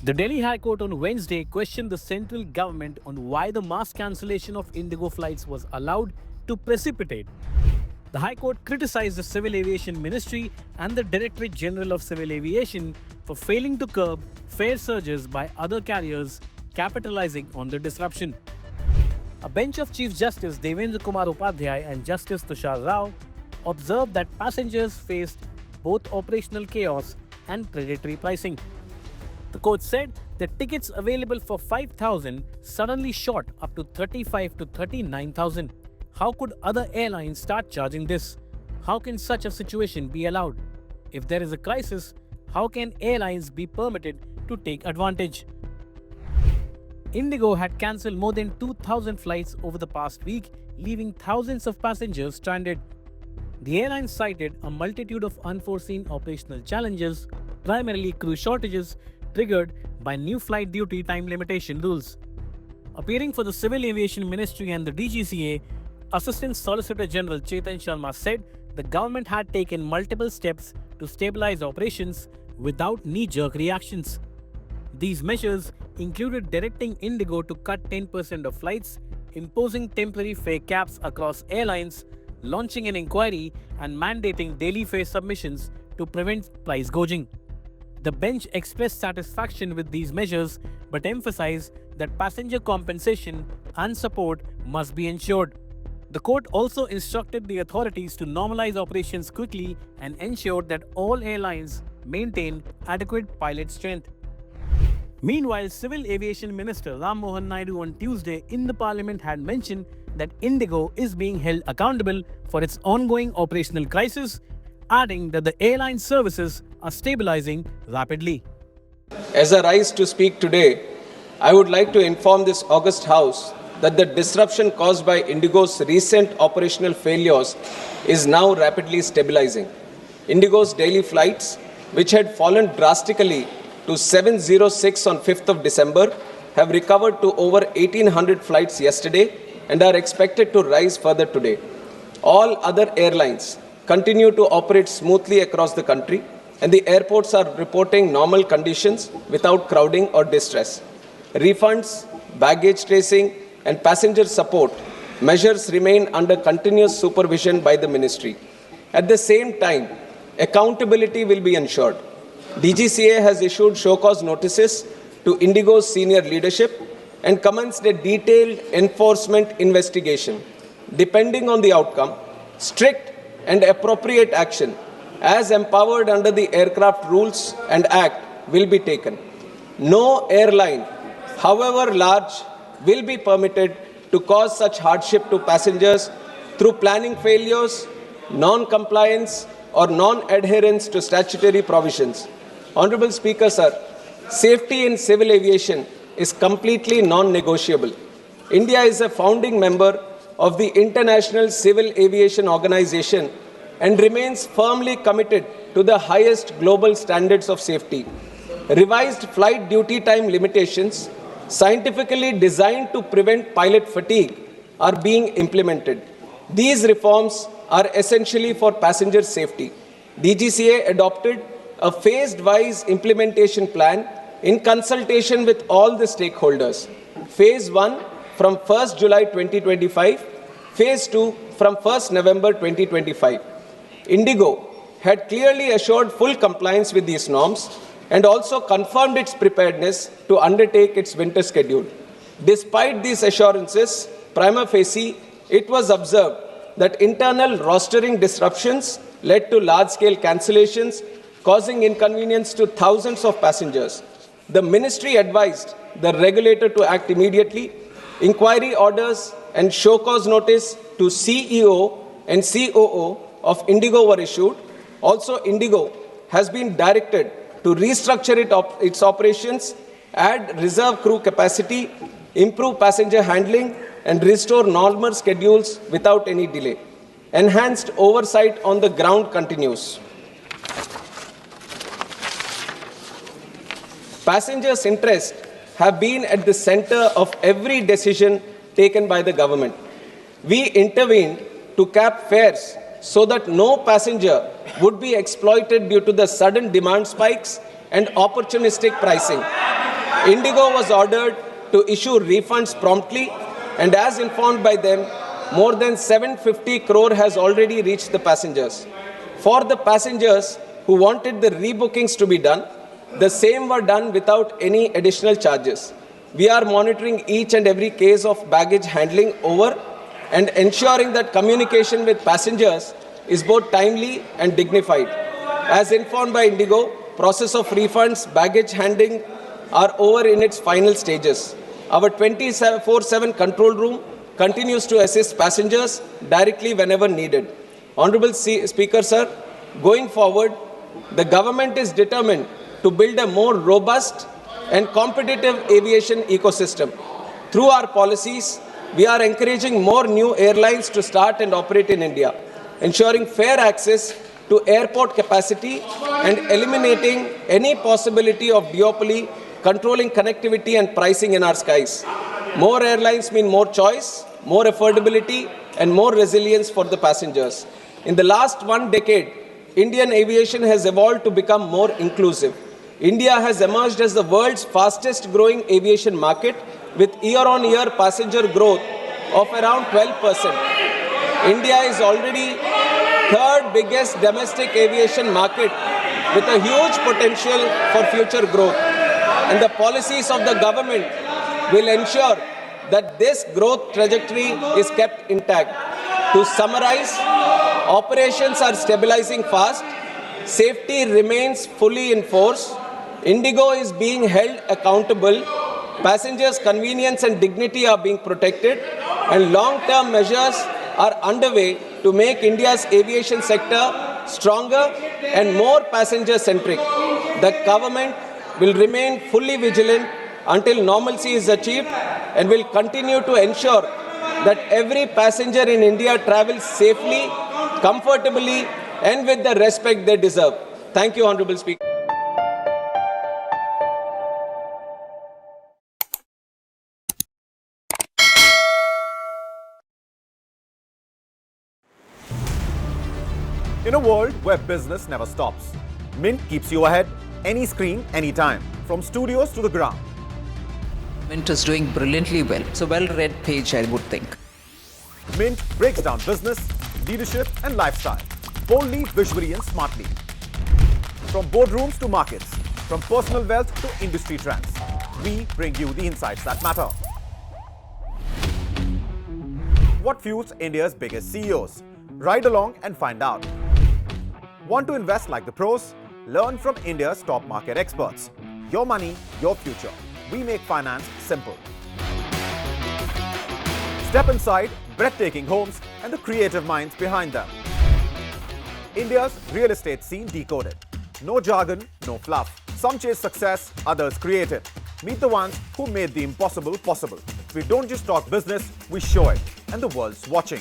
The Delhi High Court on Wednesday questioned the central government on why the mass cancellation of Indigo flights was allowed to precipitate. The High Court criticized the Civil Aviation Ministry and the Directorate General of Civil Aviation for failing to curb fare surges by other carriers, capitalizing on the disruption. A bench of Chief Justice Devendra Kumar Upadhyay and Justice Tushar Rao observed that passengers faced both operational chaos and predatory pricing. The court said that tickets available for 5,000 suddenly shot up to 35 to 39,000. How could other airlines start charging this? How can such a situation be allowed? If there is a crisis, how can airlines be permitted to take advantage? Indigo had cancelled more than 2,000 flights over the past week, leaving thousands of passengers stranded. The airline cited a multitude of unforeseen operational challenges, primarily crew shortages, triggered by new flight duty time limitation rules. Appearing for the Civil Aviation Ministry and the DGCA, Assistant Solicitor General Chetan Sharma said the government had taken multiple steps to stabilize operations without knee-jerk reactions. These measures included directing Indigo to cut 10% of flights, imposing temporary fare caps across airlines, launching an inquiry, and mandating daily fare submissions to prevent price gouging. The bench expressed satisfaction with these measures but emphasized that passenger compensation and support must be ensured. The court also instructed the authorities to normalize operations quickly and ensure that all airlines maintain adequate pilot strength. Meanwhile, Civil Aviation Minister Ram Mohan Naidu on Tuesday in the Parliament had mentioned that Indigo is being held accountable for its ongoing operational crisis, adding that the airline services are stabilizing rapidly. As I rise to speak today, I would like to inform this august House that the disruption caused by Indigo's recent operational failures is now rapidly stabilizing. Indigo's daily flights, which had fallen drastically to 706 on 5th of December, have recovered to over 1,800 flights yesterday and are expected to rise further today. All other airlines continue to operate smoothly across the country, and the airports are reporting normal conditions without crowding or distress. Refunds, baggage tracing, and passenger support measures remain under continuous supervision by the ministry. At the same time, accountability will be ensured. DGCA has issued show-cause notices to Indigo's senior leadership and commenced a detailed enforcement investigation. Depending on the outcome, strict and appropriate action, as empowered under the Aircraft Rules and Act, will be taken. No airline, however large, will be permitted to cause such hardship to passengers through planning failures, non-compliance, or non-adherence to statutory provisions. Honorable Speaker, sir, safety in civil aviation is completely non-negotiable. India is a founding member of the International Civil Aviation Organization and remains firmly committed to the highest global standards of safety. Revised flight duty time limitations, scientifically designed to prevent pilot fatigue, are being implemented. These reforms are essentially for passenger safety. DGCA adopted a phased-wise implementation plan in consultation with all the stakeholders. Phase 1 from 1st July 2025, Phase 2 from 1st November 2025. Indigo had clearly assured full compliance with these norms and also confirmed its preparedness to undertake its winter schedule. Despite these assurances, prima facie, it was observed that internal rostering disruptions led to large-scale cancellations, causing inconvenience to thousands of passengers. The ministry advised the regulator to act immediately. Inquiry orders and show-cause notice to CEO and COO of Indigo were issued. Also, Indigo has been directed to restructure its operations, add reserve crew capacity, improve passenger handling, and restore normal schedules without any delay. Enhanced oversight on the ground continues. Passengers' interests have been at the center of every decision taken by the government. We intervened to cap fares so that no passenger would be exploited due to the sudden demand spikes and opportunistic pricing. Indigo was ordered to issue refunds promptly, and as informed by them, more than 750 crore has already reached the passengers. For the passengers who wanted the rebookings to be done, the same were done without any additional charges. We are monitoring each and every case of baggage handling over and ensuring that communication with passengers is both timely and dignified. As informed by Indigo, process of refunds, baggage handling are over in its final stages. Our 24/7 control room continues to assist passengers directly whenever needed. Honorable Speaker, sir, going forward, the government is determined to build a more robust and competitive aviation ecosystem. Through our policies, we are encouraging more new airlines to start and operate in India, ensuring fair access to airport capacity and eliminating any possibility of duopoly, controlling connectivity and pricing in our skies. More airlines mean more choice, more affordability, and more resilience for the passengers. In the last 1 decade, Indian aviation has evolved to become more inclusive. India has emerged as the world's fastest growing aviation market with year-on-year passenger growth of around 12%. India is already third biggest domestic aviation market with a huge potential for future growth. And the policies of the government will ensure that this growth trajectory is kept intact. To summarize, operations are stabilizing fast, safety remains fully in force, Indigo is being held accountable, passengers' convenience and dignity are being protected, and long-term measures are underway to make India's aviation sector stronger and more passenger-centric. The government will remain fully vigilant until normalcy is achieved and will continue to ensure that every passenger in India travels safely, comfortably, and with the respect they deserve. Thank you, Honorable Speaker. In a world where business never stops, Mint keeps you ahead, any screen, anytime, from studios to the ground. Mint is doing brilliantly well. It's a well-read page, I would think. Mint breaks down business, leadership, and lifestyle, boldly, visually, and smartly. From boardrooms to markets, from personal wealth to industry trends, we bring you the insights that matter. What fuels India's biggest CEOs? Ride along and find out. Want to invest like the pros? Learn from India's top market experts. Your money, your future. We make finance simple. Step inside breathtaking homes and the creative minds behind them. India's real estate scene decoded. No jargon, no fluff. Some chase success, others create it. Meet the ones who made the impossible possible. We don't just talk business, we show it. And the world's watching.